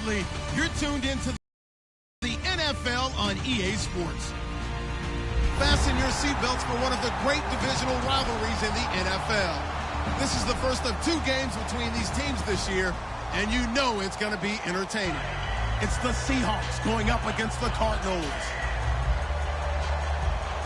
Sadly, you're tuned into the NFL on EA Sports. Fasten your seatbelts for one of the great divisional rivalries in the NFL. This is the first of 2 games between these teams this year, and you know it's going to be entertaining. It's the Seahawks going up against the Cardinals.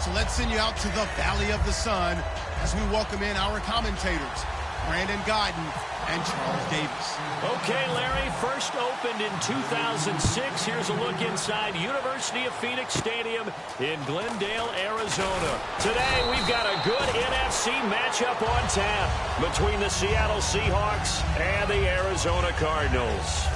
So let's send you out to the Valley of the Sun as we welcome in our commentators, Brandon Godden and Charles Davis. Okay, Larry, first opened in 2006. Here's a look inside University of Phoenix Stadium in Glendale, Arizona. Today, we've got a good NFC matchup on tap between the Seattle Seahawks and the Arizona Cardinals.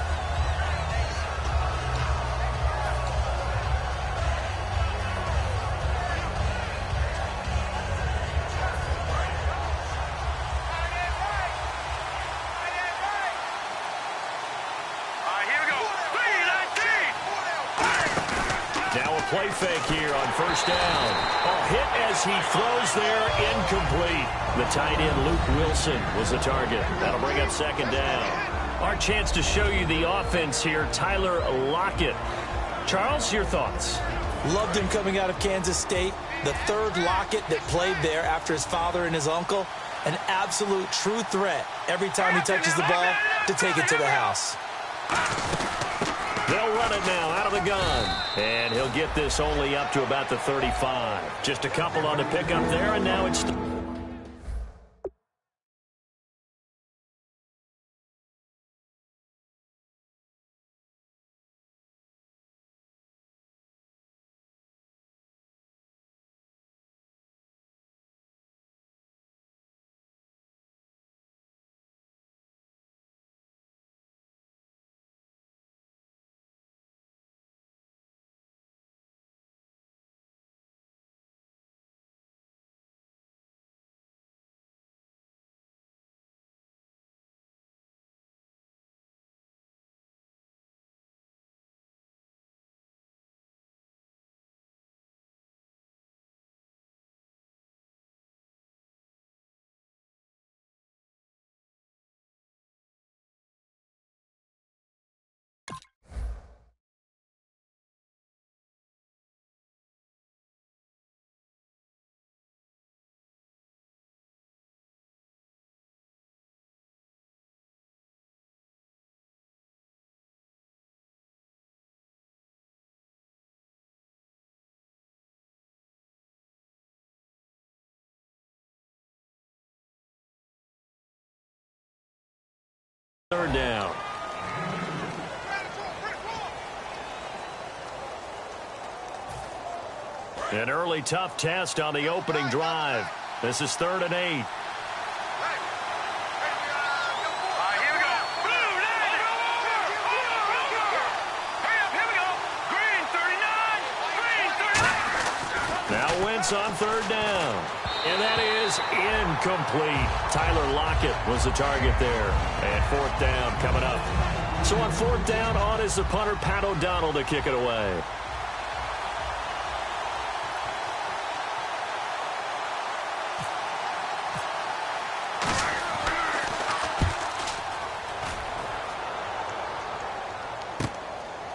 Play fake here on first down. A hit as he throws there, incomplete. The tight end, Luke Wilson, was the target. That'll bring up second down. Our chance to show you the offense here, Tyler Lockett. Charles, your thoughts? Loved him coming out of Kansas State. The third Lockett that played there after his father and his uncle. An absolute true threat every time he touches the ball to take it to the house. They'll run it now out of the gun. And he'll get this only up to about the 35. Just a couple on the pickup there, and now it's... Third down. An early tough test on the opening drive. This is 3rd and 8. Now Wentz on 3rd down. And that is incomplete. Tyler Lockett was the target there. And 4th down coming up. So on 4th down, on is the punter, Pat O'Donnell, to kick it away.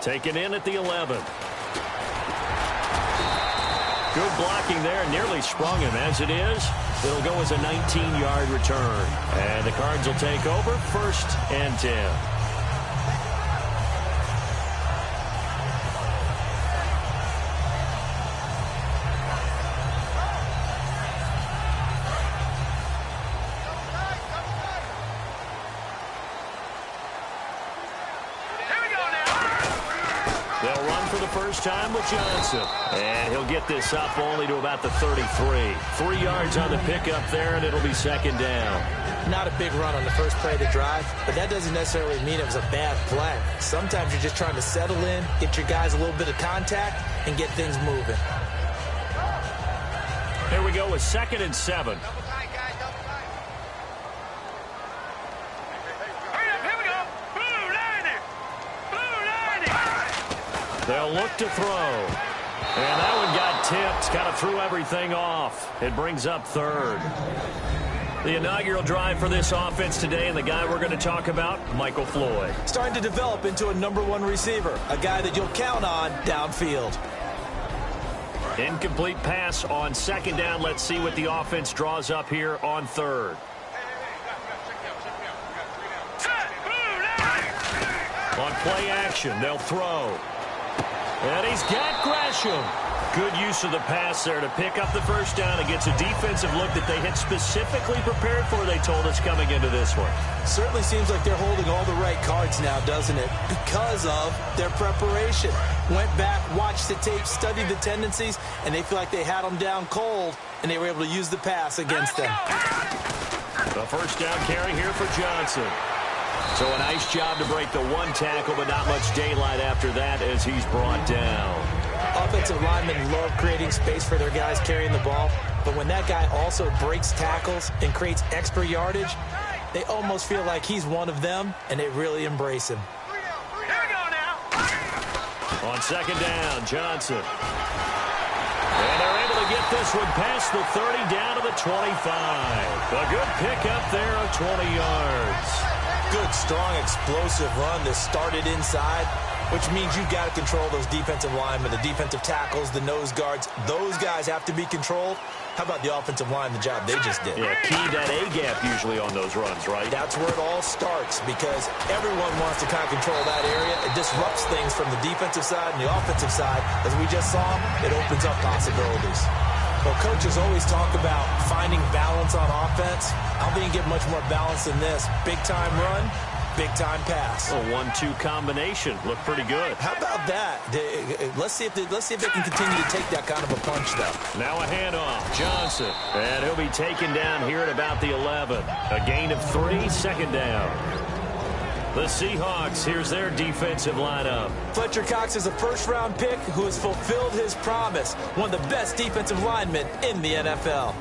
Taken in at the 11. Good blocking there, nearly sprung him. As it is, it'll go as a 19-yard return. And the Cards will take over, 1st and 10. They'll run for the first time with Johnson. And he'll get this up only to about the 33. 3 yards on the pickup there, and it'll be 2nd down. Not a big run on the first play of the drive, but that doesn't necessarily mean it was a bad play. Sometimes you're just trying to settle in, get your guys a little bit of contact, and get things moving. Here we go with 2nd and 7. They'll look to throw. And that one got tipped. Kind of threw everything off. It brings up 3rd. The inaugural drive for this offense today, and the guy we're going to talk about, Michael Floyd. Starting to develop into a #1 receiver, a guy that you'll count on downfield. Incomplete pass on second down. Let's see what the offense draws up here on third. On play action, they'll throw. And he's got Gresham. Good use of the pass there to pick up the first down against a defensive look that they had specifically prepared for, they told us, coming into this one. Certainly seems like they're holding all the right cards now, doesn't it? Because of their preparation. Went back, watched the tape, studied the tendencies, and they feel like they had them down cold, and they were able to use the pass against them. The first down carry here for Johnson. So a nice job to break the one tackle, but not much daylight after that as he's brought down. Offensive linemen love creating space for their guys carrying the ball, but when that guy also breaks tackles and creates extra yardage, they almost feel like he's one of them, and they really embrace him. On second down, Johnson. And they're able to get this one past the 30 down to the 25. A good pickup there of 20 yards. Good, strong, explosive run that started inside, which means you've got to control those defensive linemen, the defensive tackles, the nose guards. Those guys have to be controlled. How about the offensive line, the job they just did? Yeah, key that A-gap usually on those runs, right? That's where it all starts because everyone wants to kind of control that area. It disrupts things from the defensive side and the offensive side. As we just saw, it opens up possibilities. Well, coaches always talk about finding balance on offense. I don't think you get much more balance than this. Big-time run, big-time pass. A 1-2 combination. Looked pretty good. How about that? Let's see if they can continue to take that kind of a punch, though. Now a handoff. Johnson. And he'll be taken down here at about the 11. A gain of 3, second down. The Seahawks, here's their defensive lineup. Fletcher Cox is a first-round pick who has fulfilled his promise. One of the best defensive linemen in the NFL.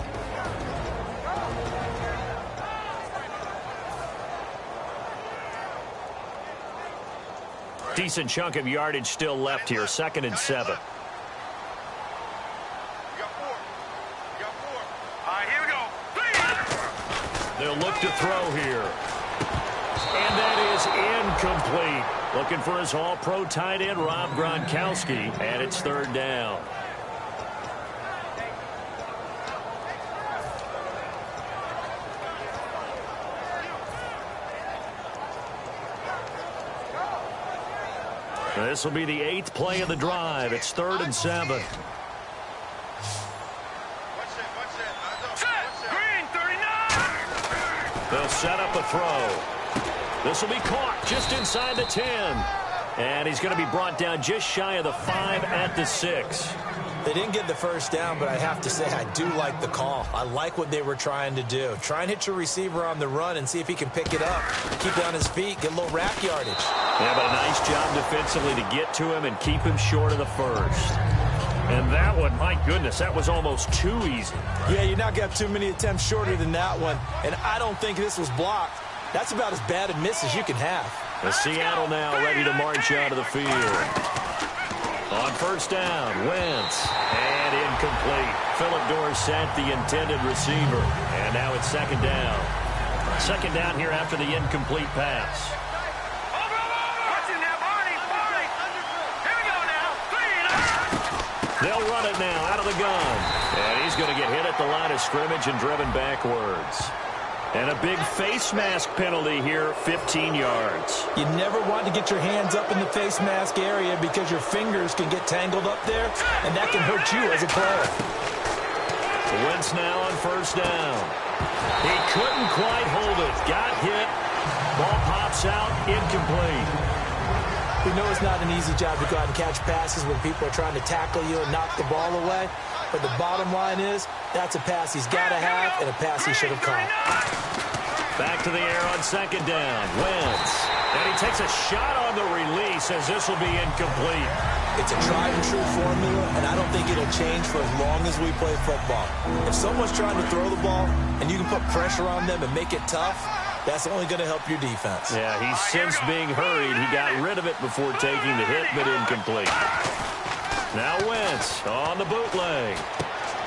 Decent chunk of yardage still left here. 2nd and 7. They'll look to throw here. And that is incomplete. Looking for his all-pro tight end, Rob Gronkowski. And it's 3rd down. This will be the 8th play of the drive. It's 3rd and 7. They'll set up a throw. This will be caught just inside the 10. And he's going to be brought down just shy of the 5 at the 6. They didn't get the first down, but I have to say I do like the call. I like what they were trying to do. Try and hit your receiver on the run and see if he can pick it up. Keep it on his feet, get a little rack yardage. Yeah, but a nice job defensively to get to him and keep him short of the first. And that one, my goodness, that was almost too easy. Yeah, you're not going to have too many attempts shorter than that one. And I don't think this was blocked. That's about as bad a miss as you can have. The Seattle now ready to march out of the field. On first down, Wentz. And incomplete. Philip Dorsett, the intended receiver. And now it's 2nd down. 2nd down here after the incomplete pass. They'll run it now out of the gun. And he's going to get hit at the line of scrimmage and driven backwards. And a big face mask penalty here, 15 yards. You never want to get your hands up in the face mask area because your fingers can get tangled up there, and that can hurt you as a player. Wentz now on first down. He couldn't quite hold it. Got hit. Ball pops out, incomplete. We know it's not an easy job to go out and catch passes when people are trying to tackle you and knock the ball away. But the bottom line is, that's a pass he's got to have and a pass he should have caught. Back to the air on 2nd down. Wentz. And he takes a shot on the release as this will be incomplete. It's a tried-and-true formula, and I don't think it'll change for as long as we play football. If someone's trying to throw the ball and you can put pressure on them and make it tough, that's only going to help your defense. Yeah, he's since being hurried. He got rid of it before taking the hit, but incomplete. Now Wentz on the bootleg.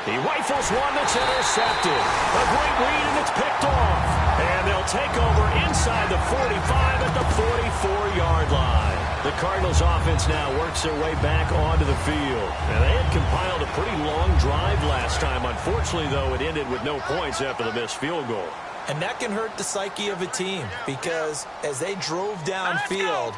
He rifles one that's intercepted. A great read, and it's picked off. And they'll take over inside the 45 at the 44-yard line. The Cardinals offense now works their way back onto the field. And they had compiled a pretty long drive last time. Unfortunately, though, it ended with no points after the missed field goal. And that can hurt the psyche of a team because as they drove downfield,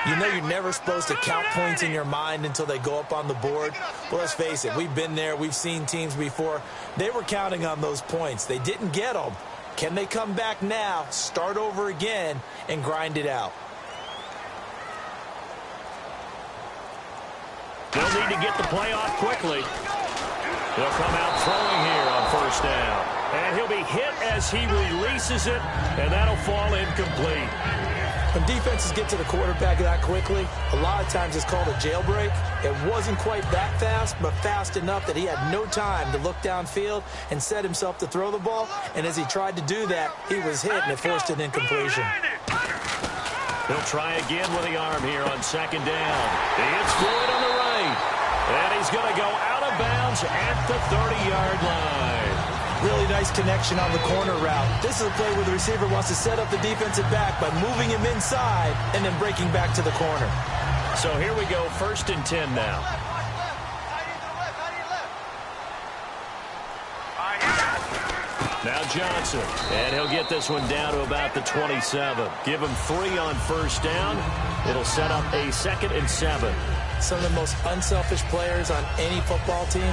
you know you're never supposed to count points in your mind until they go up on the board. Well, let's face it, we've been there. We've seen teams before. They were counting on those points. They didn't get them. Can they come back now, start over again, and grind it out? They'll need to get the play off quickly. They'll come out throwing here on first down. And he'll be hit as he releases it, and that'll fall incomplete. When defenses get to the quarterback that quickly, a lot of times it's called a jailbreak. It wasn't quite that fast, but fast enough that he had no time to look downfield and set himself to throw the ball. And as he tried to do that, he was hit, and it forced an incompletion. He'll try again with the arm here on second down. He hits Floyd on the right. And he's going to go out of bounds at the 30-yard line. Really nice connection on the corner route. This is a play where the receiver wants to set up the defensive back by moving him inside and then breaking back to the corner. So here we go, 1st and 10 now. Now Johnson, and he'll get this one down to about the 27. Give him 3 on first down. It'll set up a 2nd and 7. Some of the most unselfish players on any football team,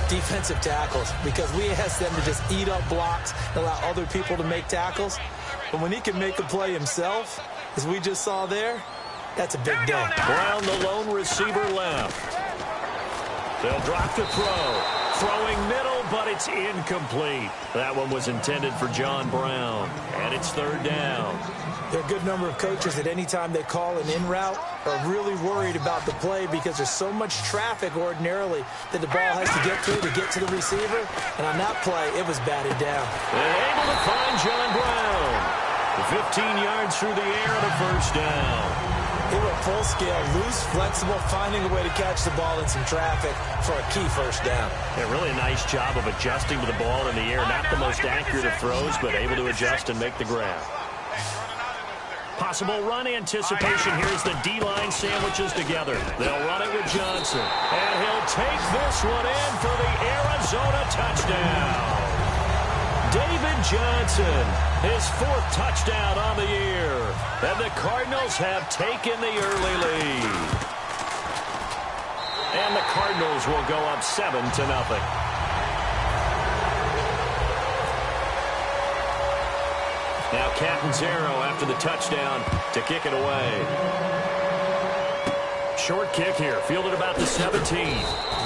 defensive tackles, because we ask them to just eat up blocks and allow other people to make tackles. But when he can make a play himself, as we just saw there, that's a big day. Brown, the lone receiver, left. They'll drop to throw. Throwing middle, but it's incomplete. That one was intended for John Brown, and it's 3rd down. There are a good number of coaches that any time they call an in route are really worried about the play because there's so much traffic ordinarily that the ball has to get through to get to the receiver. And on that play, it was batted down. And able to find John Brown. 15 yards through the air and a 1st down. They were full scale, loose, flexible, finding a way to catch the ball in some traffic for a key 1st down. Yeah, really a nice job of adjusting to the ball in the air. Not the most accurate of throws, but able to adjust and make the grab. Possible run anticipation. Here's the D-line sandwiches together. They'll run it with Johnson. And he'll take this one in for the Arizona touchdown. David Johnson, his 4th touchdown on the year. And the Cardinals have taken the early lead. And the Cardinals will go up 7-0. Now Catanzaro after the touchdown to kick it away. Short kick here, fielded about the 17.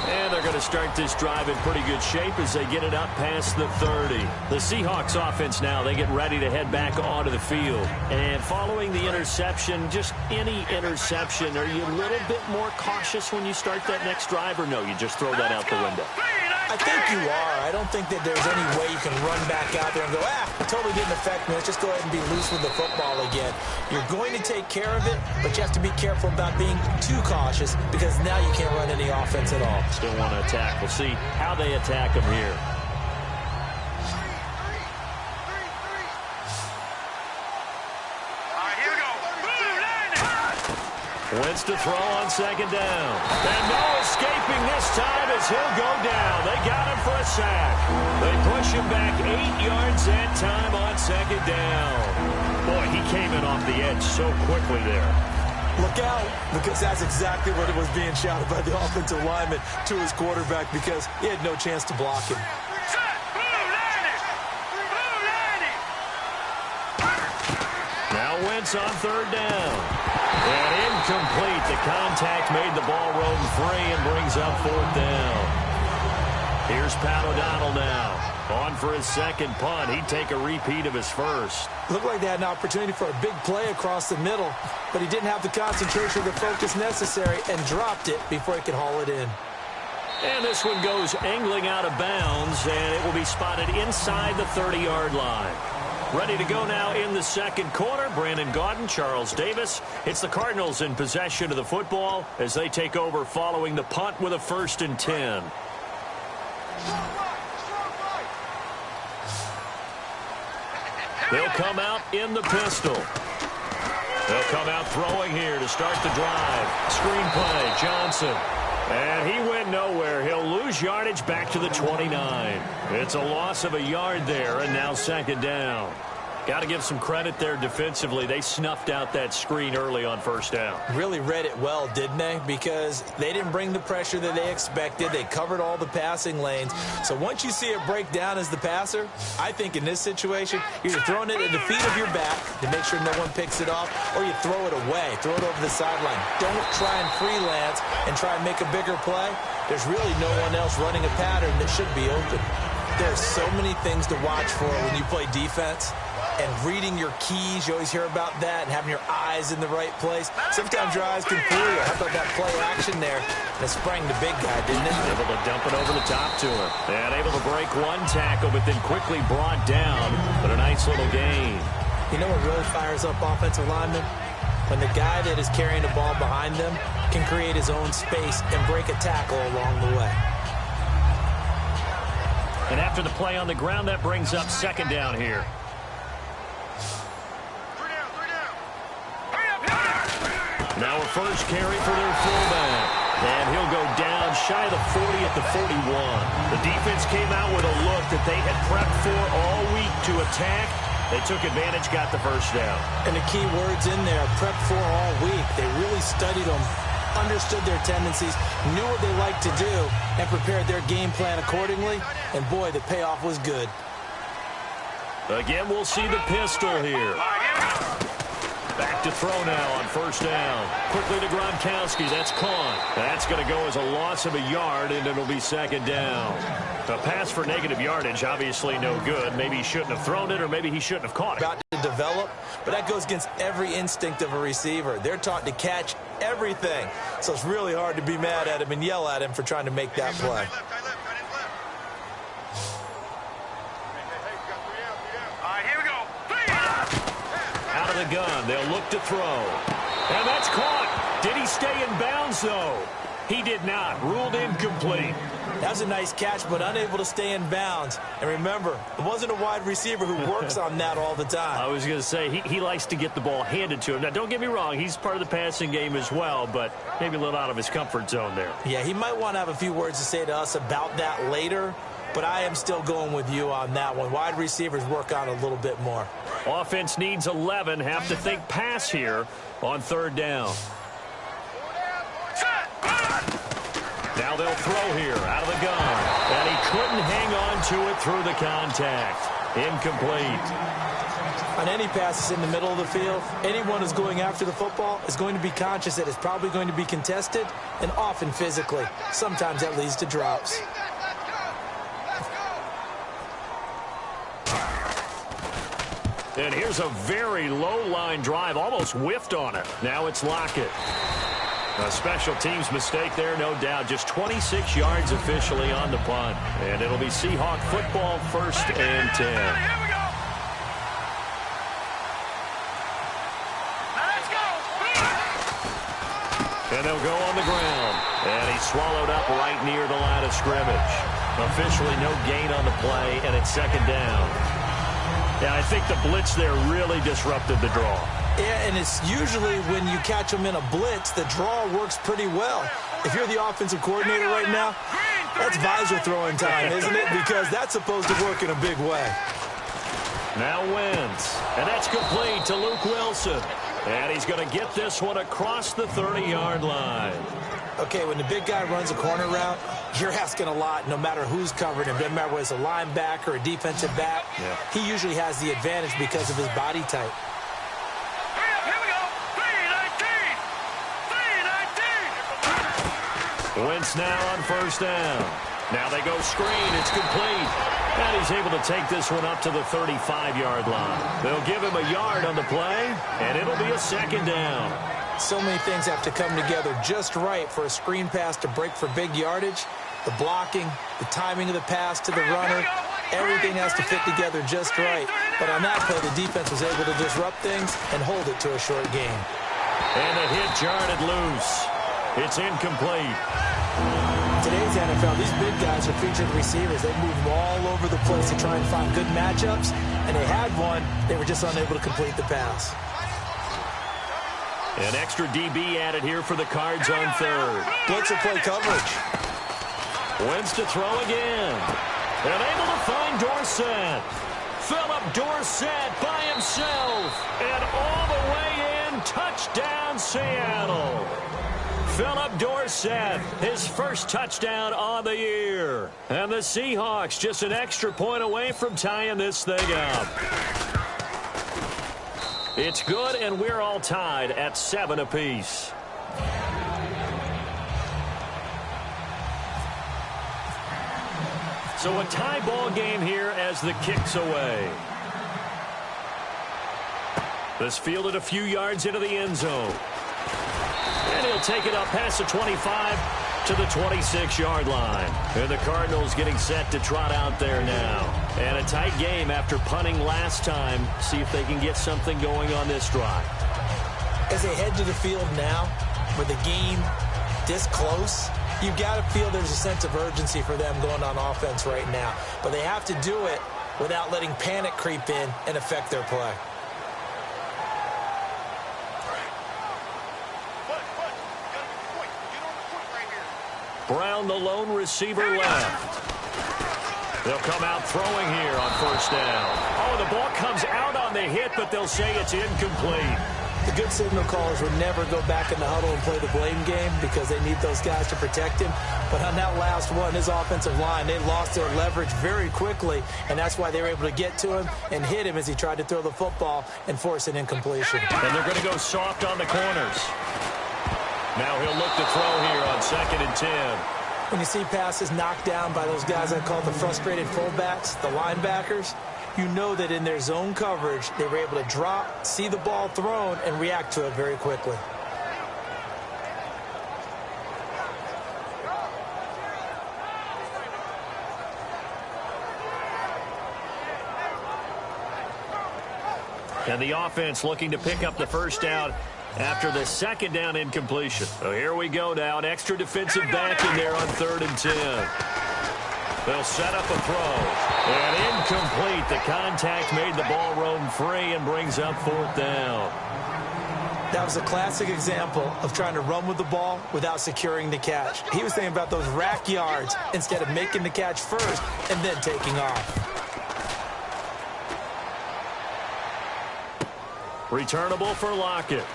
And they're going to start this drive in pretty good shape as they get it up past the 30. The Seahawks offense now, they get ready to head back onto the field. And following the interception, just any interception, are you a little bit more cautious when you start that next drive, or no, you just throw that out the window? I think you are. I don't think that there's any way you can run back out there and go, it totally didn't affect me. Let's just go ahead and be loose with the football again. You're going to take care of it, but you have to be careful about being too cautious because now you can't run any offense at all. Still want to attack. We'll see how they attack them here. Wentz to throw on second down. And no escaping this time as he'll go down. They got him for a sack. They push him back 8 yards that time on second down. Boy, he came in off the edge so quickly there. Look out, because that's exactly what it was being shouted by the offensive lineman to his quarterback because he had no chance to block him. Now Wentz on 3rd down. And incomplete. The contact made the ball roam free and brings up 4th down. Here's Pat O'Donnell now. On for his 2nd punt. He'd take a repeat of his 1st. Looked like they had an opportunity for a big play across the middle, but he didn't have the concentration or the focus necessary and dropped it before he could haul it in. And this one goes angling out of bounds, and it will be spotted inside the 30-yard line. Ready to go now in the 2nd quarter. Brandon Gaudin, Charles Davis. It's the Cardinals in possession of the football as they take over following the punt with a 1st and 10. They'll come out in the pistol. They'll come out throwing here to start the drive. Screenplay, Johnson. And he went nowhere. He'll lose yardage back to the 29. It's a loss of a yard there, and now second down. Got to give some credit there defensively. They snuffed out that screen early on first down. Really read it well, didn't they? Because they didn't bring the pressure that they expected. They covered all the passing lanes. So once you see it break down as the passer, I think in this situation, you're throwing it at the feet of your back to make sure no one picks it off, or you throw it away, throw it over the sideline. Don't try and freelance and try and make a bigger play. There's really no one else running a pattern that should be open. There's so many things to watch for when you play defense. And reading your keys, you always hear about that, and having your eyes in the right place. Sometimes your eyes can fool you. How about that play action there? And it sprang the big guy, didn't it? Able to dump it over the top to him. And able to break one tackle, but then quickly brought down. But a nice little gain. You know what really fires up offensive linemen? When the guy that is carrying the ball behind them can create his own space and break a tackle along the way. And after the play on the ground, that brings up second down here. Now a first carry for their fullback. And he'll go down shy of the 40 at the 41. The defense came out with a look that they had prepped for all week to attack. They took advantage, got the first down. And the key words in there, prepped for all week. They really studied them, understood their tendencies, knew what they liked to do, and prepared their game plan accordingly. And boy, the payoff was good. Again, we'll see the pistol here. Back to throw now on first down. Quickly to Gronkowski. That's caught. That's going to go as a loss of a yard, and it'll be second down. A pass for negative yardage, obviously no good. Maybe he shouldn't have thrown it, or maybe he shouldn't have caught it. About to develop, but that goes against every instinct of a receiver. They're taught to catch everything. So it's really hard to be mad at him and yell at him for trying to make that play. Out of the gun, they'll look to throw. And that's caught. Did he stay in bounds, though? He did not. Ruled incomplete. That was a nice catch, but unable to stay in bounds. And remember, it wasn't a wide receiver who works on that all the time. I was going to say, he likes to get the ball handed to him. Now, don't get me wrong. He's part of the passing game as well, but maybe a little out of his comfort zone there. Yeah, he might want to have a few words to say to us about that later, but I am still going with you on that one. Wide receivers work on a little bit more. Offense needs 11. Have to think pass here on third down. Now they'll throw here out of the gun. And he couldn't hang on to it through the contact. Incomplete. On any passes in the middle of the field, anyone who's going after the football is going to be conscious that it's probably going to be contested, and often physically. Sometimes that leads to drops. And here's a very low-line drive, almost whiffed on it. Now it's Lockett. A special teams mistake there, no doubt. Just 26 yards officially on the punt. And it'll be Seahawk football, 1st and 10. Here we go. Now let's go. And they'll go on the ground. And he's swallowed up right near the line of scrimmage. Officially no gain on the play, and it's second down. Yeah, I think the blitz there really disrupted the draw. Yeah, and it's usually when you catch them in a blitz, the draw works pretty well. If you're the offensive coordinator right now, that's visor throwing time, isn't it? Because that's supposed to work in a big way. Now Wentz, and that's complete to Luke Wilson. And he's going to get this one across the 30-yard line. Okay, when the big guy runs a corner route, you're asking a lot no matter who's covering him. Doesn't matter whether it's a linebacker or a defensive back. Yeah. He usually has the advantage because of his body type. Here we go. 3-19. Wentz now on first down. Now they go screen. It's complete. And he's able to take this one up to the 35-yard line. They'll give him a yard on the play, and it'll be a second down. So many things have to come together just right for a screen pass to break for big yardage. The blocking, the timing of the pass to the runner, everything has to fit together just right. But on that play, the defense was able to disrupt things and hold it to a short gain. And the hit jarred it loose. It's incomplete. today's NFL, these big guys are featured receivers. They move all over the place to try and find good matchups, and they had one. They were just unable to complete the pass. An extra DB added here for the Cards on third. Blitzer play coverage. Wins to throw again. And able to find Dorsett. Philip Dorsett by himself. And all the way in. Touchdown, Seattle. Philip Dorsett, his first touchdown on the year. And the Seahawks just an extra point away from tying this thing up. It's good, and we're all tied at 7 apiece. So a tie ball game here as the kick's away. This fielded a few yards into the end zone. And he'll take it up past the 25 to the 26-yard line. And the Cardinals getting set to trot out there now. And a tight game after punting last time. See if they can get something going on this drive. As they head to the field now, with the game this close, you've got to feel there's a sense of urgency for them going on offense right now. But they have to do it without letting panic creep in and affect their play. Brown, the lone receiver left. They'll come out throwing here on first down. Oh, the ball comes out on the hit, but they'll say it's incomplete. The good signal callers would never go back in the huddle and play the blame game because they need those guys to protect him. But on that last one, his offensive line, they lost their leverage very quickly, and that's why they were able to get to him and hit him as he tried to throw the football and force an incompletion. And they're going to go soft on the corners. Now he'll look to throw here on 2nd and 10. When you see passes knocked down by those guys I call the frustrated fullbacks, the linebackers, you know that in their zone coverage, they were able to drop, see the ball thrown, and react to it very quickly. And the offense looking to pick up the first down after the 2nd down incompletion. So here we go now. An extra defensive back in there on 3rd and 10. They'll set up a throw. And incomplete. The contact made the ball roam free and brings up 4th down. That was a classic example of trying to run with the ball without securing the catch. He was thinking about those rack yards instead of making the catch first and then taking off. Returnable for Lockett.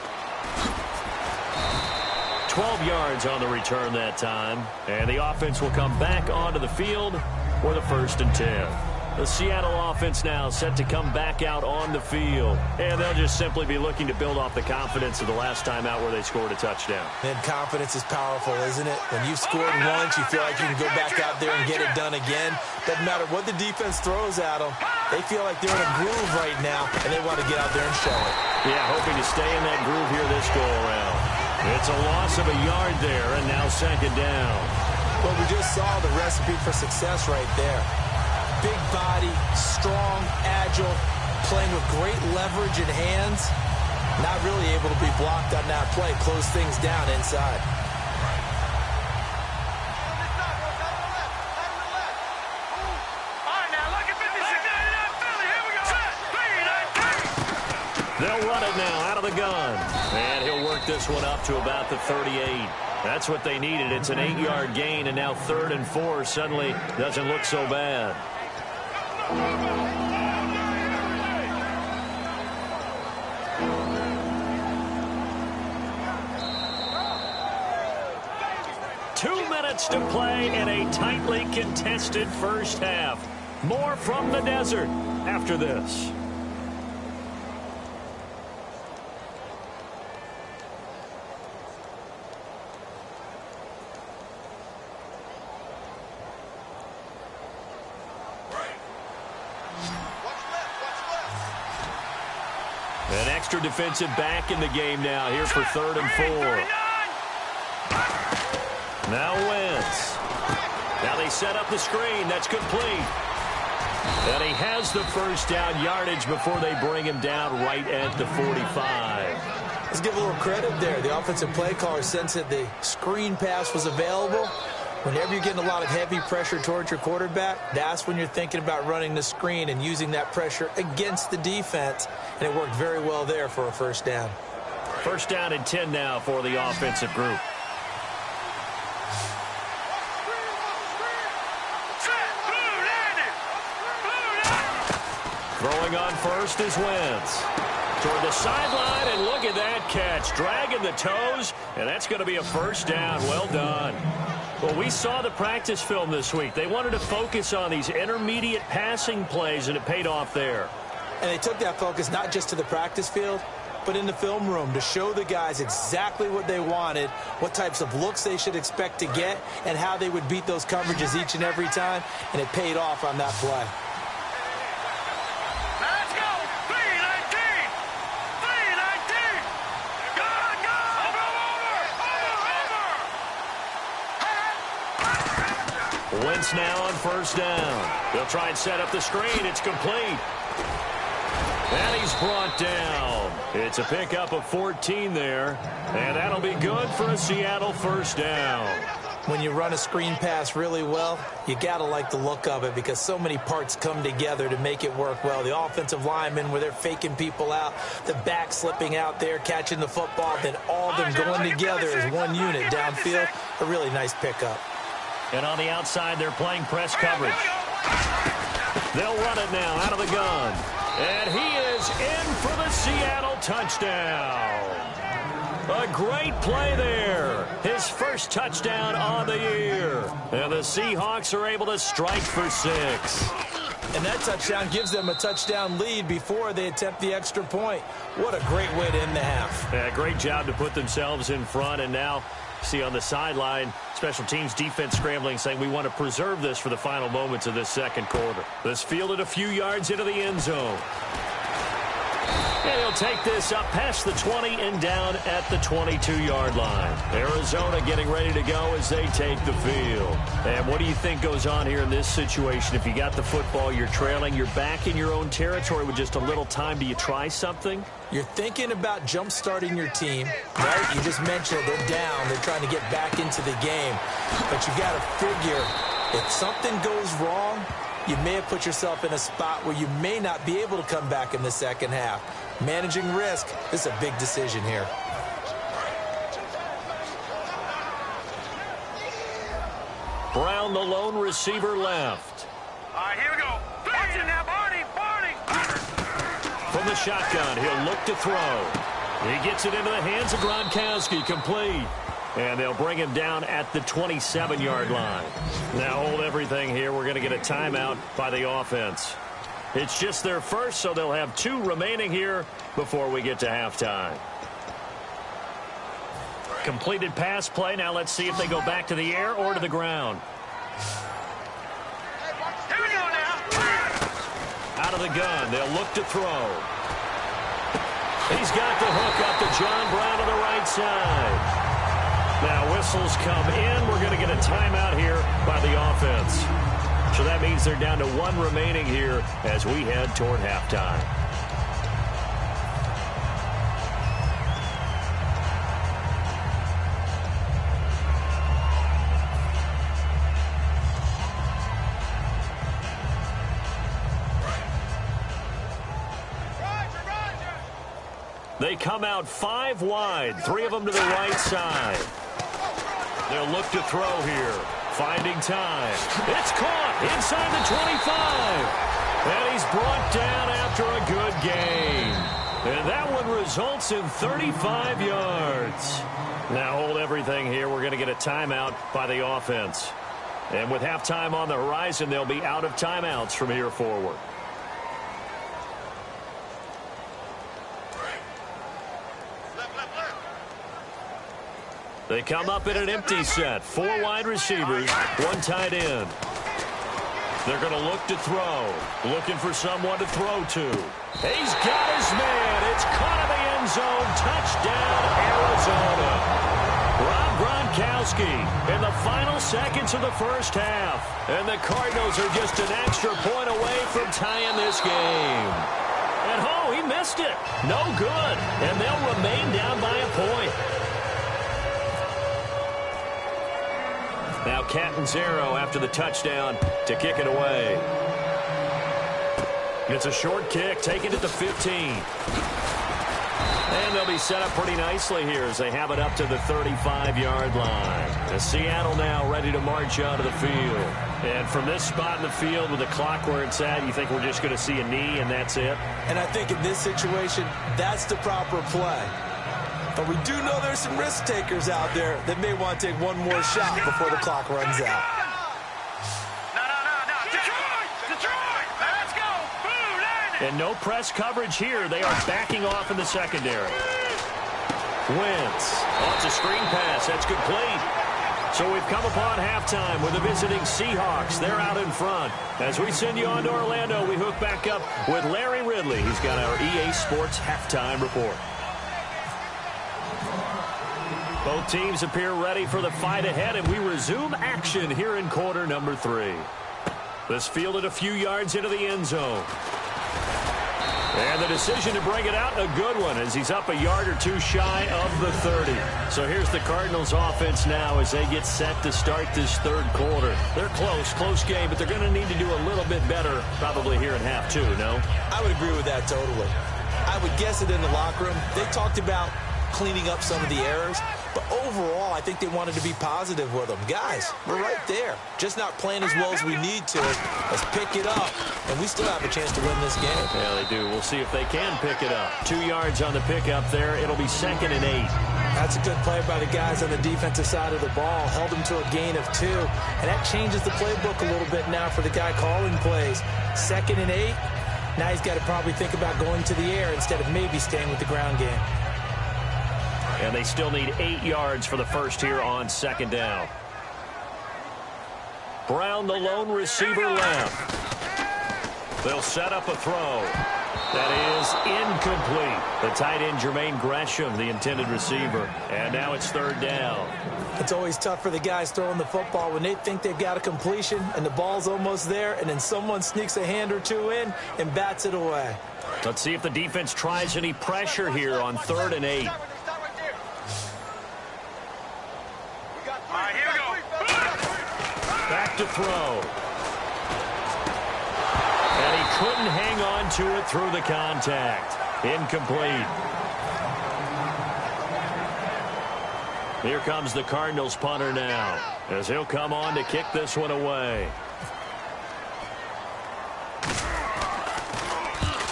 12 yards on the return that time. And the offense will come back onto the field for the 1st and 10. The Seattle offense now set to come back out on the field. And they'll just simply be looking to build off the confidence of the last time out where they scored a touchdown. And confidence is powerful, isn't it? When you've scored once, you feel like you can go back out there and get it done again. Doesn't matter what the defense throws at them. They feel like they're in a groove right now, and they want to get out there and show it. Yeah, hoping to stay in that groove here this go-around. It's a loss of a yard there, and now 2nd down. Well, we just saw the recipe for success right there. Big body, strong, agile, playing with great leverage in hands. Not really able to be blocked on that play. Close things down inside. They'll run it now out of the gun. And he'll work this one up to about the 38. That's what they needed. It's an 8-yard gain, and now 3rd and 4 suddenly doesn't look so bad. Two minutes to play in a tightly contested first half. More from the desert after this. An extra defensive back in the game now here for 3rd and 4. Now Wentz. Now they set up the screen. That's complete. And he has the first down yardage before they bring him down right at the 45. Let's give a little credit there. The offensive play caller sensed that the screen pass was available, Whenever you're getting a lot of heavy pressure towards your quarterback, that's when you're thinking about running the screen and using that pressure against the defense. And it worked very well there for a first down. First down and 10 now for the offensive group. Throwing on first is Wentz. Toward the sideline, and look at that catch. Dragging the toes, and that's going to be a first down. Well done. Well, we saw the practice film this week. They wanted to focus on these intermediate passing plays, and it paid off there. And they took that focus not just to the practice field, but in the film room to show the guys exactly what they wanted, what types of looks they should expect to get, and how they would beat those coverages each and every time, and it paid off on that play. Wentz now on first down. They'll try and set up the screen. It's complete. And he's brought down. It's a pickup of 14 there. And that'll be good for a Seattle first down. When you run a screen pass really well, you got to like the look of it because so many parts come together to make it work well. The offensive linemen, where they're faking people out, the back slipping out there, catching the football, then all of them going together as one unit downfield. A really nice pickup. And on the outside, they're playing press coverage. They'll run it now out of the gun. And he is in for the Seattle touchdown. A great play there. His first touchdown on the year. And the Seahawks are able to strike for 6. And that touchdown gives them a touchdown lead before they attempt the extra point. What a great way to end the half. Yeah, great job to put themselves in front. And now, see on the sideline, special teams defense scrambling, saying we want to preserve this for the final moments of this second quarter. This fielded a few yards into the end zone. And he'll take this up past the 20 and down at the 22-yard line. Arizona getting ready to go as they take the field. And what do you think goes on here in this situation? If you got the football, you're trailing, you're back in your own territory with just a little time. Do you try something? You're thinking about jump-starting your team, right? You just mentioned they're down. They're trying to get back into the game. But you got to figure if something goes wrong, you may have put yourself in a spot where you may not be able to come back in the second half. Managing risk, this is a big decision here. Brown, the lone receiver, left. All right, here we go. Watch it now, Barney. From the shotgun, he'll look to throw. He gets it into the hands of Gronkowski, complete. And they'll bring him down at the 27-yard line. Now hold everything here. We're going to get a timeout by the offense. It's just their first, so they'll have 2 remaining here before we get to halftime. Completed pass play. Now let's see if they go back to the air or to the ground. Here we go now. Out of the gun, they'll look to throw. He's got the hook up to John Brown on the right side. Now whistles come in. We're going to get a timeout here by the offense. So that means they're down to 1 remaining here as we head toward halftime. They come out 5 wide, 3 of them to the right side. They'll look to throw here. Finding time. It's caught inside the 25. And he's brought down after a good gain. And that one results in 35 yards. Now hold everything here. We're going to get a timeout by the offense. And with halftime on the horizon, they'll be out of timeouts from here forward. They come up in an empty set. 4 wide receivers, 1 tight end. They're going to look to throw. Looking for someone to throw to. He's got his man. It's caught in the end zone. Touchdown, Arizona. Rob Gronkowski in the final seconds of the first half. And the Cardinals are just an extra point away from tying this game. And he missed it. No good. And they'll remain down by a point. Now Catanzaro after the touchdown to kick it away. It's a short kick, taken at the 15. And they'll be set up pretty nicely here as they have it up to the 35-yard line. As Seattle now ready to march onto the field. And from this spot in the field with the clock where it's at, you think we're just going to see a knee and that's it? And I think in this situation, that's the proper play. But we do know there's some risk takers out there that may want to take one more shot before the clock runs out. No. Detroit! Let's go! Boom, landing! And no press coverage here. They are backing off in the secondary. Wentz. Oh, it's a screen pass. That's complete. So we've come upon halftime with the visiting Seahawks. They're out in front. As we send you on to Orlando, we hook back up with Larry Ridley. He's got our EA Sports halftime report. Both teams appear ready for the fight ahead, and we resume action here in quarter number 3. This fielded a few yards into the end zone. And the decision to bring it out, a good one, as he's up a yard or two shy of the 30. So here's the Cardinals offense now as they get set to start this third quarter. They're close game, but they're going to need to do a little bit better probably here in half 2, no? I would agree with that totally. I would guess it in the locker room. They talked about cleaning up some of the errors, but overall, I think they wanted to be positive with them. Guys, we're right there. Just not playing as well as we need to. Let's pick it up, and we still have a chance to win this game. Yeah, they do. We'll see if they can pick it up. 2 yards on the pickup there. It'll be 2nd and 8. That's a good play by the guys on the defensive side of the ball. Held them to a gain of 2, and that changes the playbook a little bit now for the guy calling plays. 2nd and 8. Now he's got to probably think about going to the air instead of maybe staying with the ground game. And they still need 8 yards for the first here on 2nd down. Brown, the lone receiver left. They'll set up a throw. That is incomplete. The tight end, Jermaine Gresham, the intended receiver. And now it's 3rd down. It's always tough for the guys throwing the football when they think they've got a completion and the ball's almost there, and then someone sneaks a hand or two in and bats it away. Let's see if the defense tries any pressure here on 3rd and 8. All right, here we go. Back to throw. And he couldn't hang on to it through the contact. Incomplete. Here comes the Cardinals punter now, as he'll come on to kick this one away.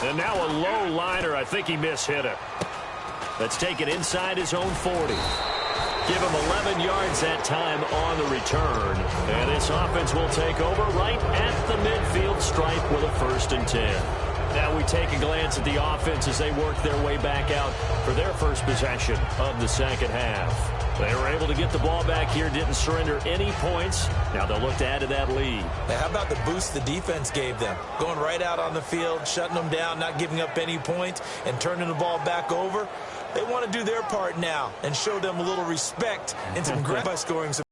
And now a low liner. I think he mishit it. Let's take it inside his own 40. Give him 11 yards that time on the return. And this offense will take over right at the midfield stripe with a 1st and 10. Now we take a glance at the offense as they work their way back out for their first possession of the second half. They were able to get the ball back here, didn't surrender any points. Now they'll look to add to that lead. Now, how about the boost the defense gave them? Going right out on the field, shutting them down, not giving up any points, and turning the ball back over. They want to do their part now and show them a little respect and some grit by scoring some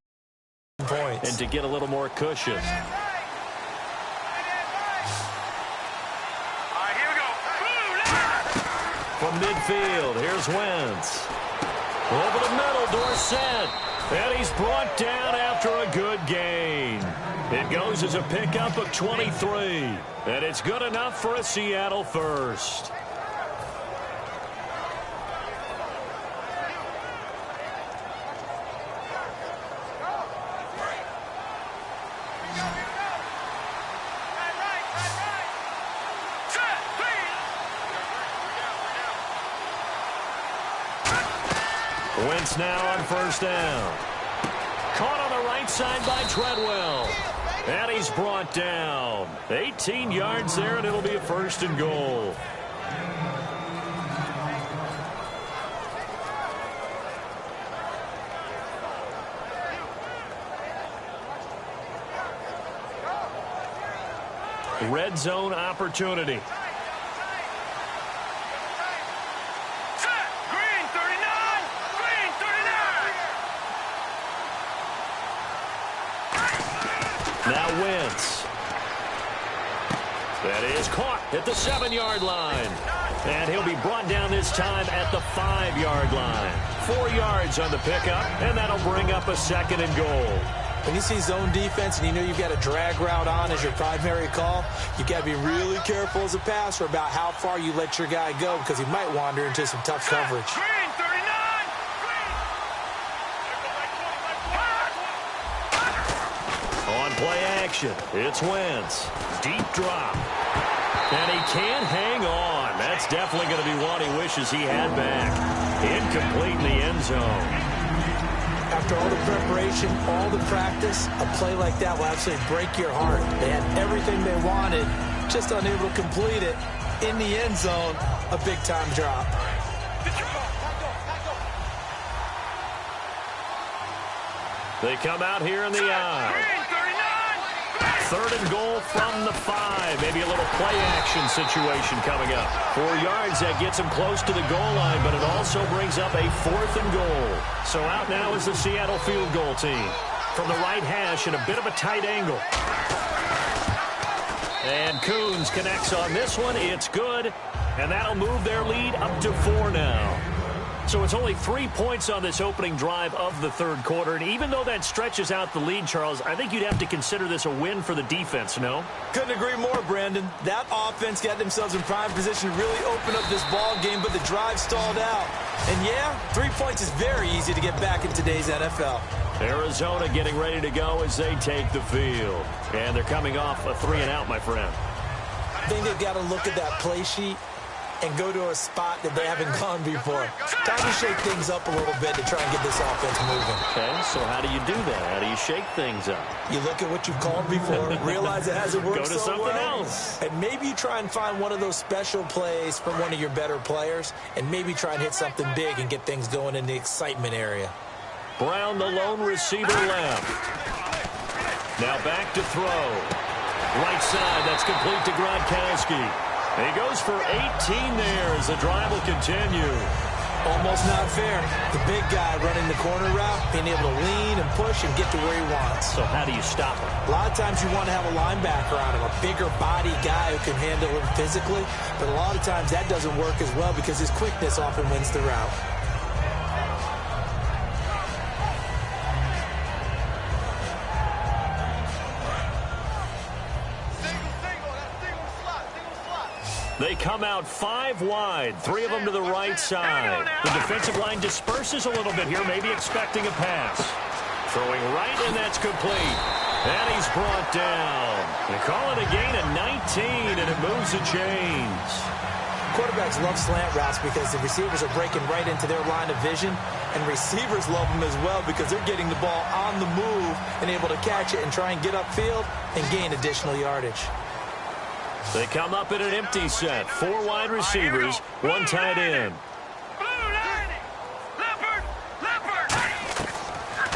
points. And to get a little more cushion. All right, here we go. Boom, landing! From midfield, here's Wentz. Over the middle, Dorsett. And he's brought down after a good gain. It goes as a pickup of 23. And it's good enough for a Seattle first. Wentz now on 1st down. Caught on the right side by Treadwell. And he's brought down. 18 yards there, and it'll be a 1st and goal. Red zone opportunity. Now Wentz. That is caught at the 7-yard line. And he'll be brought down this time at the 5-yard line. 4 yards on the pickup, and that'll bring up a 2nd and goal. When you see zone defense and you know you've got a drag route on as your primary call, you've got to be really careful as a passer about how far you let your guy go because he might wander into some tough coverage. Green, 39! On play action, it's Wentz. Deep drop. And he can't hang on. That's definitely going to be one he wishes he had back. Incomplete in the end zone. After all the preparation, all the practice, a play like that will absolutely break your heart. They had everything they wanted, just unable to complete it. In the end zone, a big-time drop. They come out here in the eye. Green, 39! 3rd and goal from the 5. Maybe a little play action situation coming up. 4 yards, that gets him close to the goal line, but it also brings up a 4th and goal. So out now is the Seattle field goal team. From the right hash in a bit of a tight angle. And Coons connects on this one. It's good. And that'll move their lead up to 4 now. So it's only 3 points on this opening drive of the 3rd quarter. And even though that stretches out the lead, Charles, I think you'd have to consider this a win for the defense, no? Couldn't agree more, Brandon. That offense got themselves in prime position to really open up this ball game, but the drive stalled out. And yeah, 3 points is very easy to get back in today's NFL. Arizona getting ready to go as they take the field. And they're coming off a 3-and-out, my friend. I think they've got to look at that play sheet and go to a spot that they haven't gone before. Time to shake things up a little bit to try and get this offense moving. Okay, so how do you do that? How do you shake things up? You look at what you've called before, realize it hasn't worked Go to so something well, else. and maybe you try and find one of those special plays from one of your better players, and maybe try and hit something big and get things going in the excitement area. Brown, the lone receiver left. Now back to throw. Right side, that's complete to Gronkowski. He goes for 18 there as the drive will continue. Almost not fair. The big guy running the corner route, being able to lean and push and get to where he wants. So how do you stop him? A lot of times you want to have a linebacker on him, a bigger body guy who can handle him physically. But a lot of times that doesn't work as well because his quickness often wins the route. They come out 5 wide, 3 of them to the right side. The defensive line disperses a little bit here, maybe expecting a pass. Throwing right, and that's complete. And he's brought down. They call it a gain of 19, and it moves the chains. Quarterbacks love slant routes because the receivers are breaking right into their line of vision, and receivers love them as well because they're getting the ball on the move and able to catch it and try and get upfield and gain additional yardage. They come up in an empty set. 4 wide receivers, 1 tight end.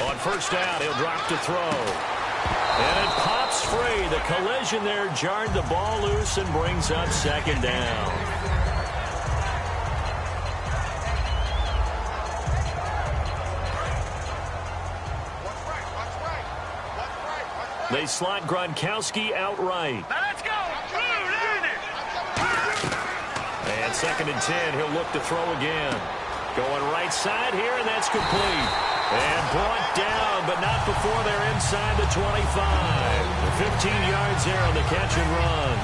On first down, he'll drop to throw. And it pops free. The collision there jarred the ball loose and brings up 2nd down. They slot Gronkowski outright. Let's go! And 2nd and 10, he'll look to throw again. Going right side here, and that's complete. And brought down, but not before they're inside the 25. 15 yards there on the catch and run.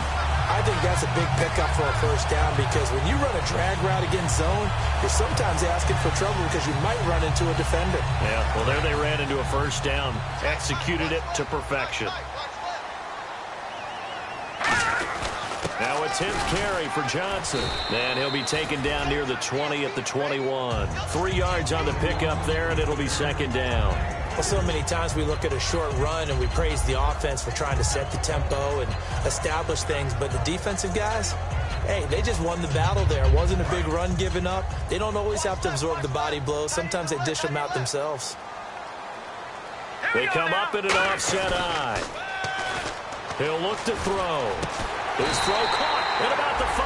I think that's a big pickup for a first down because when you run a drag route against zone, you're sometimes asking for trouble because you might run into a defender. Yeah, well, there they ran into a first down. Executed it to perfection. Now a 10th carry for Johnson. And he'll be taken down near the 20 at the 21. 3 yards on the pickup there, and it'll be 2nd down. Well, so many times we look at a short run and we praise the offense for trying to set the tempo and establish things. But the defensive guys, hey, they just won the battle there. It wasn't a big run given up. They don't always have to absorb the body blows. Sometimes they dish them out themselves. They come up in an offset eye. He'll look to throw. His throw caught at about the 5.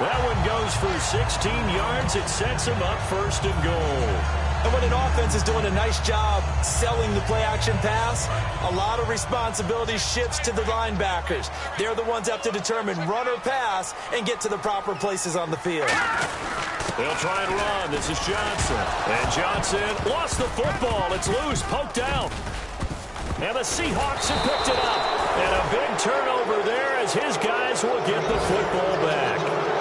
That one goes for 16 yards. It sets him up 1st and goal. And when an offense is doing a nice job selling the play-action pass, a lot of responsibility shifts to the linebackers. They're the ones that have to determine run or pass and get to the proper places on the field. They'll try and run. This is Johnson. And Johnson lost the football. It's loose, poked out. And the Seahawks have picked it up. And a big turnover there as his guys will get the football back.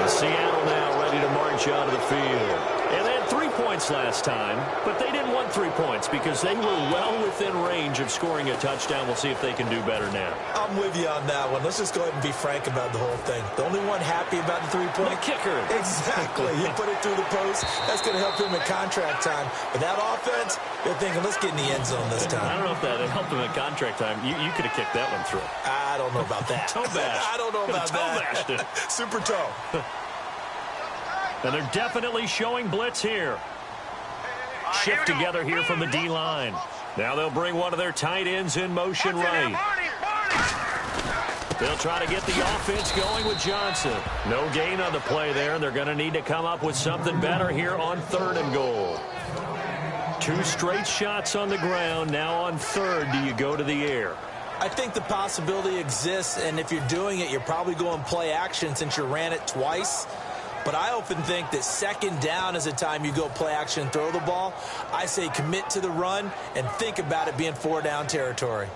Seattle now ready to march out of the field. And they had 3 points last time, but they didn't want 3 points because they were well within range of scoring a touchdown. We'll see if they can do better now. I'm with you on that one. Let's just go ahead and be frank about the whole thing. The only one happy about the 3-point? The kicker. Exactly. He put it through the post. That's going to help him in contract time. But that offense, they're thinking, let's get in the end zone this time. I don't know if that helped him in contract time. You could have kicked that one through. I don't know about that. Toe bash. I don't know about toe bashed it. Super toe. And they're definitely showing blitz here. Shift together here from the D-line. Now they'll bring one of their tight ends in motion right. They'll try to get the offense going with Johnson. No gain on the play there, and they're going to need to come up with something better here on 3rd and goal. 2 straight shots on the ground. Now on 3rd, do you go to the air? I think the possibility exists, and if you're doing it, you're probably going play action since you ran it twice. But I often think that 2nd down is a time you go play action and throw the ball. I say commit to the run and think about it being 4-down territory.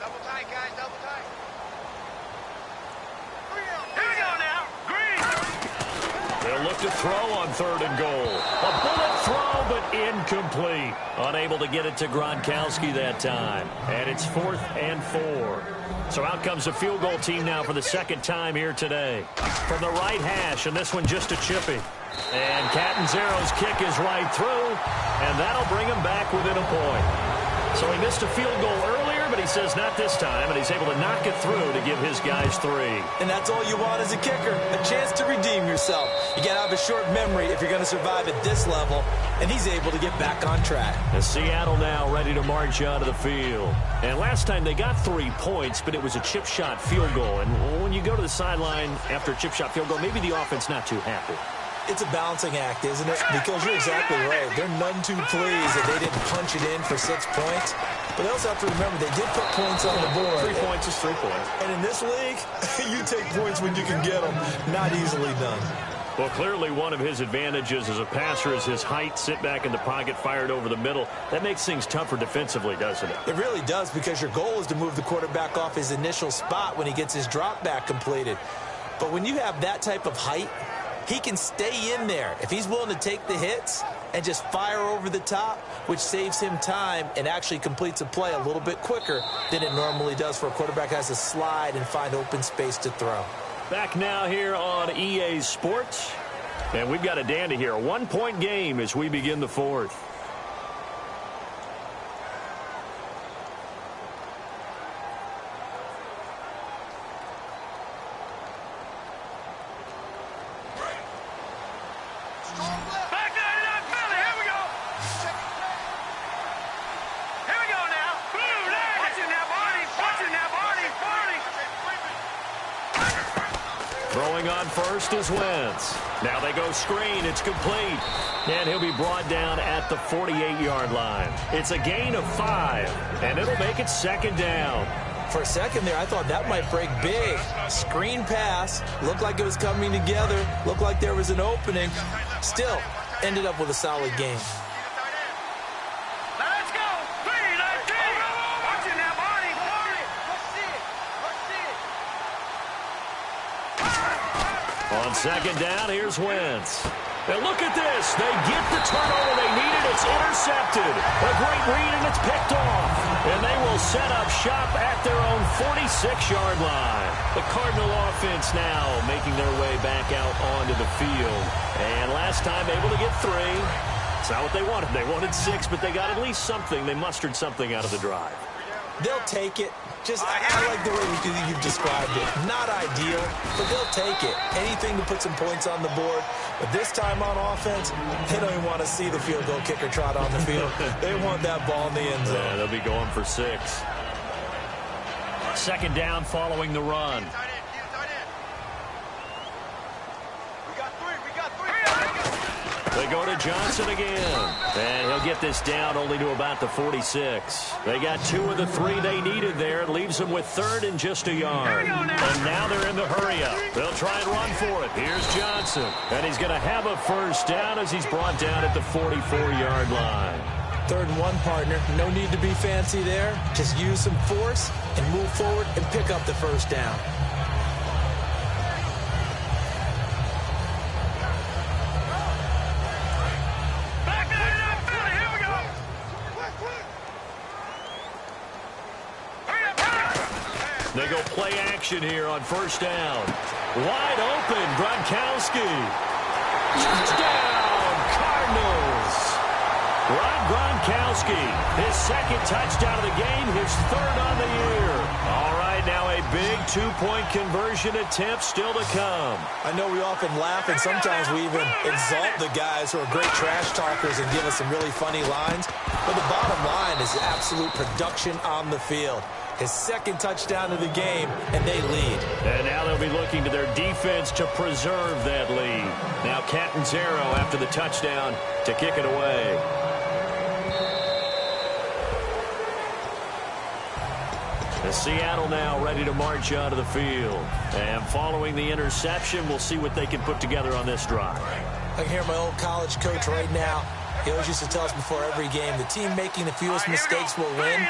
Double tight, guys, double tight. Here we go now. Green. They'll look to throw on 3rd and goal. A bullet throw, but incomplete. Unable to get it to Gronkowski that time. And it's 4th and 4. So out comes the field goal team now for the 2nd time here today. From the right hash, and this one just a chippy. And Catanzaro's kick is right through, and that'll bring him back within a point. So he missed a field goal earlier, but he says not this time, and he's able to knock it through to give his guys 3. And that's all you want as a kicker, a chance to redeem yourself. You got to have a short memory if you're going to survive at this level, and he's able to get back on track. And Seattle now ready to march out of the field. And last time they got 3 points, but it was a chip shot field goal. And when you go to the sideline after a chip shot field goal, maybe the offense not too happy. It's a balancing act, isn't it? Because you're exactly right. They're none too pleased that they didn't punch it in for 6 points. But they also have to remember they did put points on the board. 3 points is 3 points. And in this league, you take points when you can get them. Not easily done. Well, clearly one of his advantages as a passer is his height, sit back in the pocket, fired over the middle. That makes things tougher defensively, doesn't it? It really does, because your goal is to move the quarterback off his initial spot when he gets his drop back completed. But when you have that type of height, he can stay in there if he's willing to take the hits and just fire over the top, which saves him time and actually completes a play a little bit quicker than it normally does for a quarterback who has to slide and find open space to throw. Back now here on EA Sports. And we've got a dandy here. A 1-point game as we begin the 4th. Back there in that belly. Here we go. Here we go now. Boom, there. Watching that body. Watching that body. Throwing on first is Wentz. Now they go screen. It's complete. And he'll be brought down at the 48-yard line. It's a gain of 5, and it'll make it 2nd down. For a second there, I thought that might break big. Screen pass. Looked like it was coming together. Looked like there was an opening. Still, ended up with a solid game. Let's go. 3-19. Watching that body. On 2nd down, here's Wentz. And look at this. They get the turnover they needed. It's intercepted. A great read, and it's picked off. And they will set up shop at their own 46-yard line. The Cardinal offense now making their way back out onto the field. And last time able to get 3. It's not what they wanted. They wanted 6, but they got at least something. They mustered something out of the drive. They'll take it. I like the way you've described it. Not ideal, but they'll take it. Anything to put some points on the board. But this time on offense, they don't even want to see the field goal kicker trot on the field. They want that ball in the end zone. Yeah, they'll be going for 6. 2nd down following the run. We got 3. They go to Johnson again. And he'll get this down only to about the 46. They got 2 of the 3 they needed there. It leaves them with 3rd and just a yard. And now they're in the hurry-up. They'll try and run for it. Here's Johnson. And he's going to have a first down as he's brought down at the 44-yard line. 3rd and 1, partner. No need to be fancy there. Just use some force and move forward and pick up the first down. They go play action here on first down. Wide open, Gronkowski. Touchdown, Cardinals. Rob Gronkowski, his 2nd touchdown of the game, his 3rd on the year. All right, now a big 2-point conversion attempt still to come. I know we often laugh, and sometimes we even exalt the guys who are great trash talkers and give us some really funny lines. But the bottom line is absolute production on the field. His 2nd touchdown of the game, and they lead. And now they'll be looking to their defense to preserve that lead. Now Catanzaro after the touchdown to kick it away. As Seattle now ready to march out of the field. And following the interception, we'll see what they can put together on this drive. I can hear my old college coach right now. He always used to tell us before every game, the team making the fewest mistakes will win.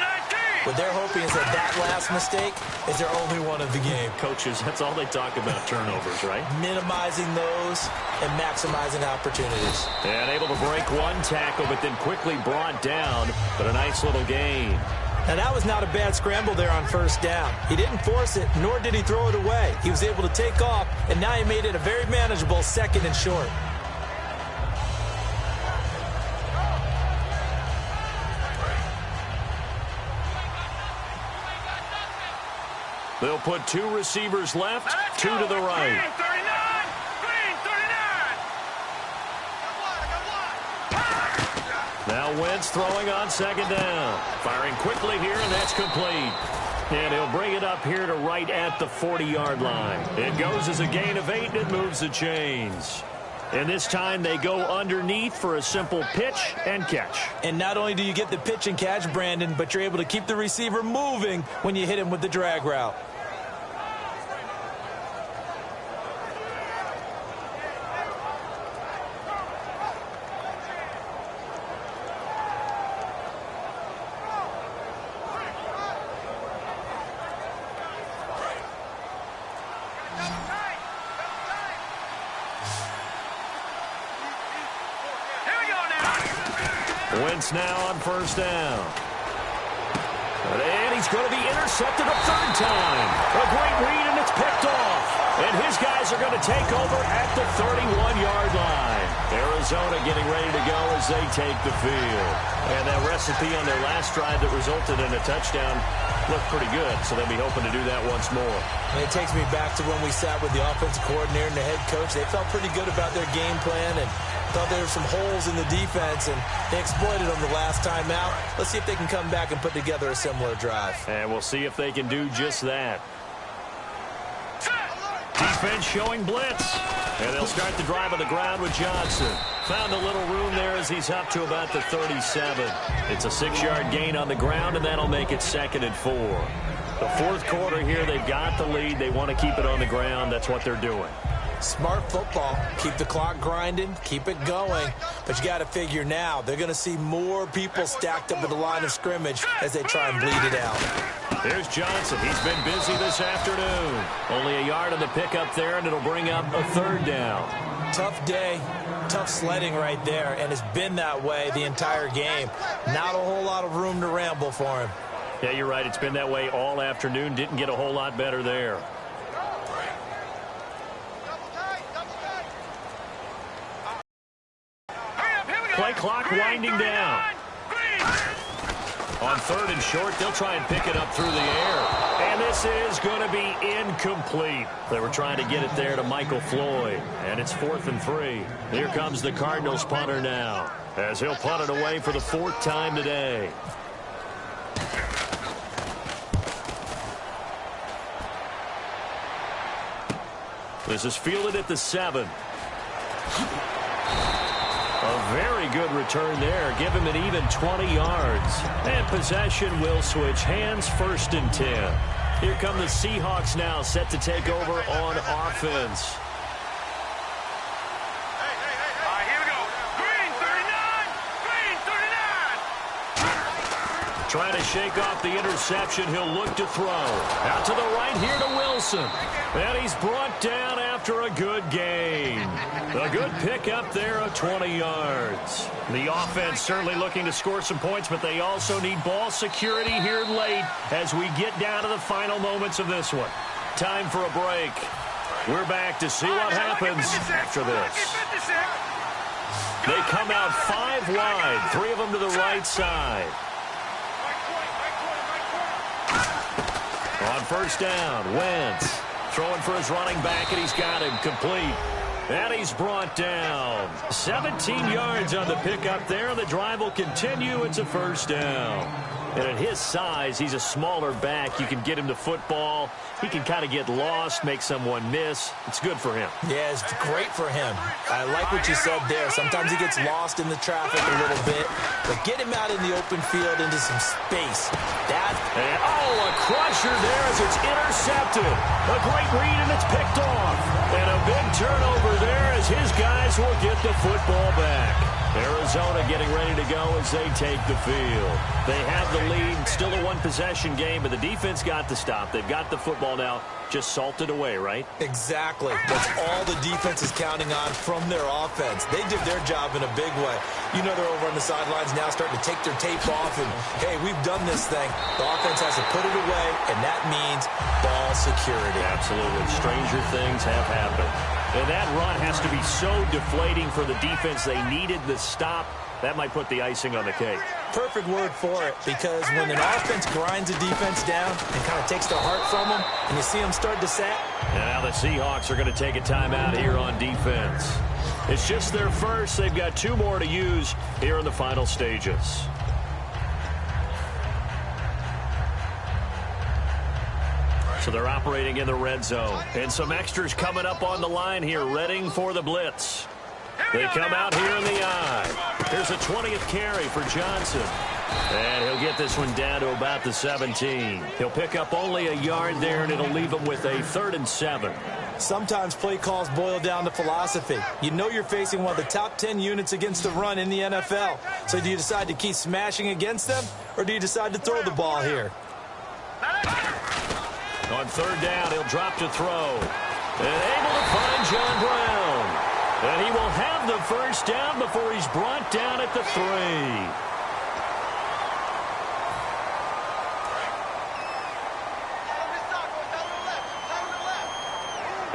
What they're hoping is that last mistake is their only one of the game. Coaches, that's all they talk about, turnovers, right? Minimizing those and maximizing opportunities. And able to break 1 tackle, but then quickly brought down, but a nice little gain. Now, that was not a bad scramble there on first down. He didn't force it, nor did he throw it away. He was able to take off, and now he made it a very manageable 2nd and short. They'll put 2 receivers left, 2 to the right. Now Wentz throwing on 2nd down. Firing quickly here, and that's complete. And he'll bring it up here to right at the 40-yard line. It goes as a gain of 8, and it moves the chains. And this time they go underneath for a simple pitch and catch. And not only do you get the pitch and catch, Brandon, but you're able to keep the receiver moving when you hit him with the drag route. Wentz now on first down. And he's going to be intercepted a 3rd time. A great read, and it's picked off. And his guys are going to take over at the 31-yard line. Arizona getting ready to go as they take the field. And that recipe on their last drive that resulted in a touchdown looked pretty good, so they'll be hoping to do that once more. And it takes me back to when we sat with the offensive coordinator and the head coach. They felt pretty good about their game plan and thought there were some holes in the defense, and they exploited them the last time out. Let's see if they can come back and put together a similar drive. And we'll see if they can do just that. Defense showing blitz. And they'll start the drive on the ground with Johnson. Found a little room there as he's up to about the 37. It's a 6-yard gain on the ground, and that'll make it 2nd and 4. The 4th quarter here, they've got the lead. They want to keep it on the ground. That's what they're doing. Smart football. Keep the clock grinding. Keep it going. But you got to figure now, they're going to see more people stacked up at the line of scrimmage as they try and bleed it out. Here's Johnson. He's been busy this afternoon. Only a yard on the pickup there, and it'll bring up a 3rd down. Tough day. Tough sledding right there, and it's been that way the entire game. Not a whole lot of room to ramble for him. Yeah, you're right. It's been that way all afternoon. Didn't get a whole lot better there. Play clock winding down. On 3rd and short, they'll try and pick it up through the air. And this is going to be incomplete. They were trying to get it there to Michael Floyd. And it's 4th and 3. Here comes the Cardinals punter now, as he'll punt it away for the 4th time today. This is fielded at the 7. A very good return there. Give him an even 20 yards. And possession will switch hands, 1st and 10. Here come the Seahawks now, set to take over on offense. Here we go. Green 39. Green 39. Trying to shake off the interception. He'll look to throw. Out to the right here to Wilson. And he's brought down after a good gain. A good pickup there of 20 yards. The offense certainly looking to score some points, but they also need ball security here late as we get down to the final moments of this one. Time for a break. We're back to see what happens after this. They come out 5 wide, 3 of them to the right side. On 1st down, Wentz throwing for his running back, and he's got him complete. And he's brought down. 17 yards on the pickup there, and the drive will continue. It's a 1st down. And at his size, he's a smaller back. You can get him the football. He can kind of get lost, make someone miss. It's good for him. Yeah, it's great for him. I like what you said there. Sometimes he gets lost in the traffic a little bit. But get him out in the open field into some space. A crusher there as it's intercepted. A great read, and it's picked off. And a big turnover there as his guys will get the football back. Arizona getting ready to go as they take the field. They have the lead, still a 1-possession game, but the defense got the stop. They've got the football now, just salted away, right? Exactly. That's all the defense is counting on from their offense. They did their job in a big way. You know they're over on the sidelines now starting to take their tape off, and, hey, we've done this thing. The offense has to put it away, and that means ball security. Absolutely. Stranger things have happened. And that run has to be so deflating for the defense. They needed the stop. That might put the icing on the cake. Perfect word for it, because when an offense grinds a defense down and kind of takes the heart from them, and you see them start to sat. And now the Seahawks are going to take a timeout here on defense. It's just their first. They've got 2 more to use here in the final stages. So they're operating in the red zone. And some extras coming up on the line here, readying for the blitz. They come out here in the eye. Here's a 20th carry for Johnson. And he'll get this one down to about the 17. He'll pick up only a yard there, and it'll leave him with a 3rd and 7. Sometimes play calls boil down to philosophy. You know you're facing one of the top 10 units against the run in the NFL. So do you decide to keep smashing against them, or do you decide to throw the ball here? On 3rd down, he'll drop to throw. And able to find John Brown. And he will have the 1st down before he's brought down at the 3.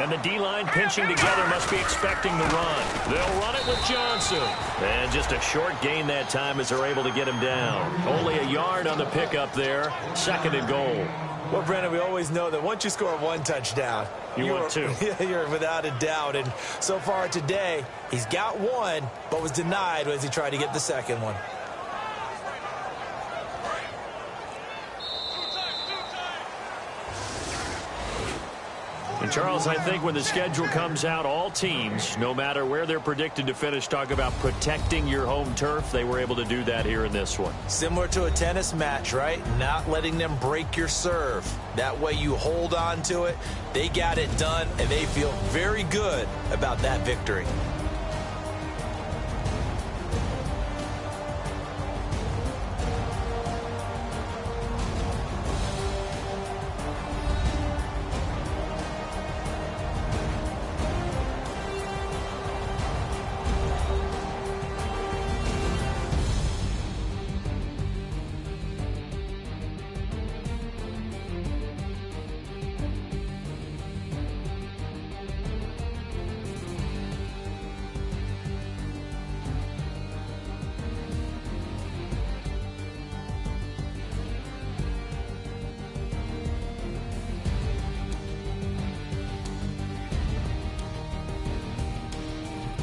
And the D-line pinching together must be expecting the run. They'll run it with Johnson. And just a short gain that time as they're able to get him down. Only a yard on the pickup there. 2nd and goal. Well, Brandon, we always know that once you score 1 touchdown, want 2. You're without a doubt. And so far today, he's got 1, but was denied as he tried to get the 2nd one. And, Charles, I think when the schedule comes out, all teams, no matter where they're predicted to finish, talk about protecting your home turf. They were able to do that here in this one. Similar to a tennis match, right? Not letting them break your serve. That way you hold on to it. They got it done, and they feel very good about that victory.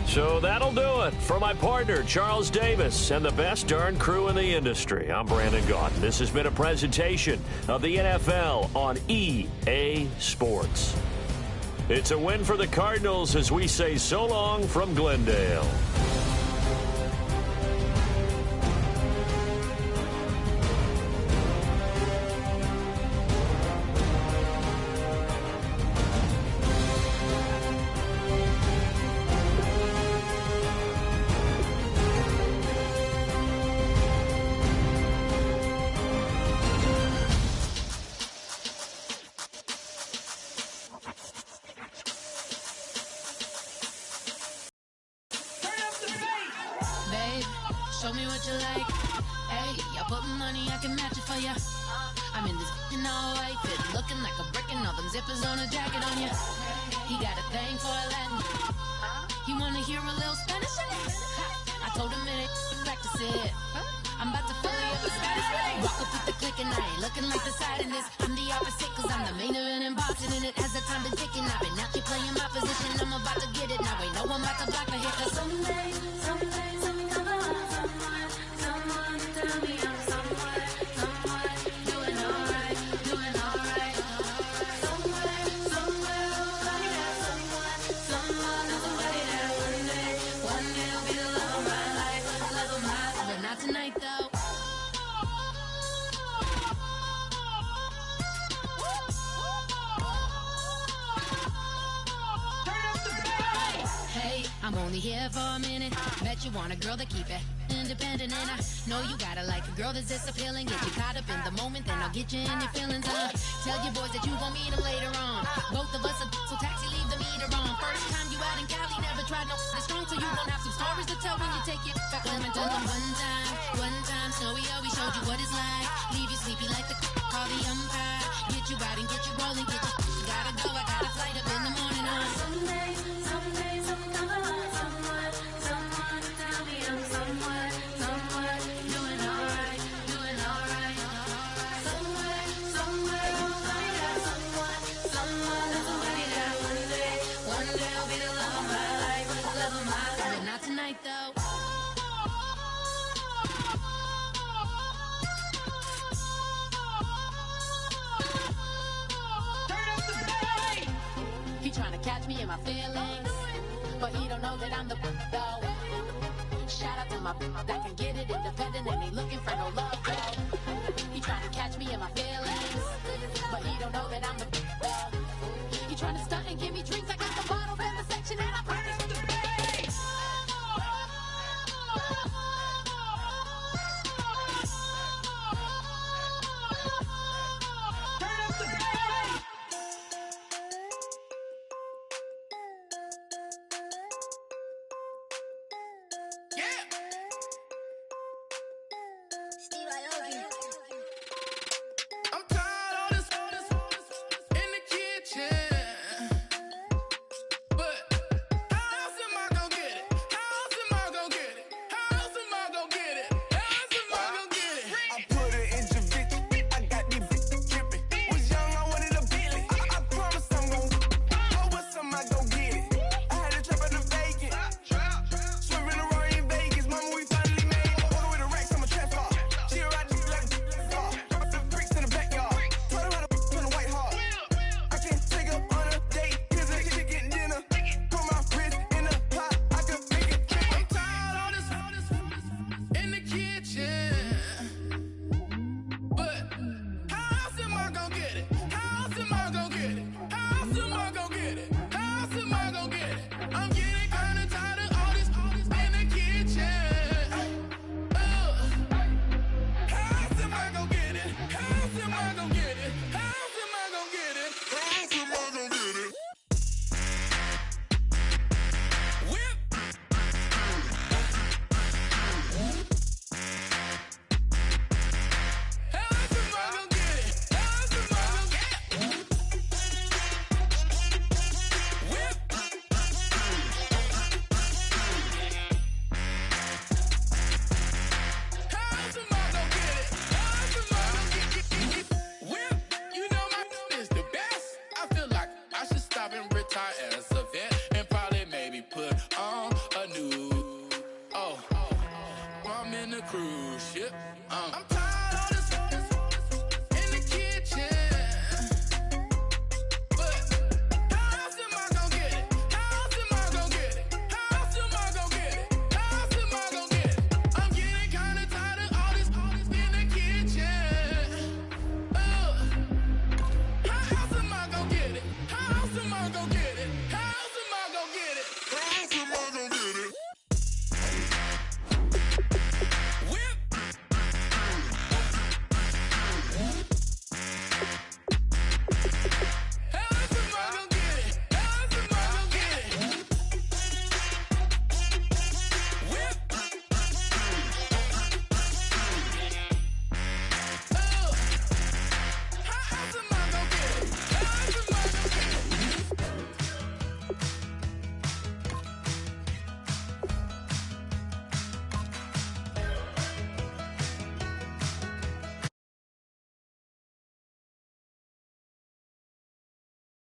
So that'll do it for my partner, Charles Davis, and the best darn crew in the industry. I'm Brandon Gaudin. This has been a presentation of the NFL on EA Sports. It's a win for the Cardinals as we say so long from Glendale. show me what you like. Hey, I put money, I can match it for ya. I'm in this all white fit, looking like a brick and all them zippers on a jacket on ya. He got a thing for Latin. He wanna hear a little Spanish in it? I told him it ain't practice it. I'm about to fully up the Spanish thing. Walk up with the click and I ain't looking like the side in this. I'm the opposite cause I'm the main event and boxing in it. As the time been ticking, I've been out here playing my position. I'm about to get it now, ain't no one about to block a hit. Cause someday, I'm someone to tell me I'm someone, doing alright, doing alright. Somewhere, somebody that someone, somebody that one day will be the love of my life, but not tonight though. I'm only here for a minute. Bet you want a girl to keep it independent, and I know you gotta like a girl that's this appealing. Get you caught up in the moment, then I'll get you in your feelings. Tell your boys that you gon' meet them later on. Both of us are so taxi, leave the meter on. First time you out in Cali, never tried no this strong, so you gon' have some stories to tell when you take it back home and tell them one time, Snowy always showed you what it's like. Leave you sleepy like the call the umpire. Get you out and get you rolling, get you gotta go. I got a flight up in the morning on someday, someone tell me I'm someone, doing alright, doing alright. Somewhere, somebody that somebody that one day will be the love of my life, but not tonight though. He tryna catch me in my feelings, but he don't know that I'm the though. Shout out to my that can get it independent and ain't looking for no love though. He tryna catch me in my feelings, but he don't know that I'm the though. He tryna stunt and give me drinks. I got the bottle in the section and I promise to pay. Retire as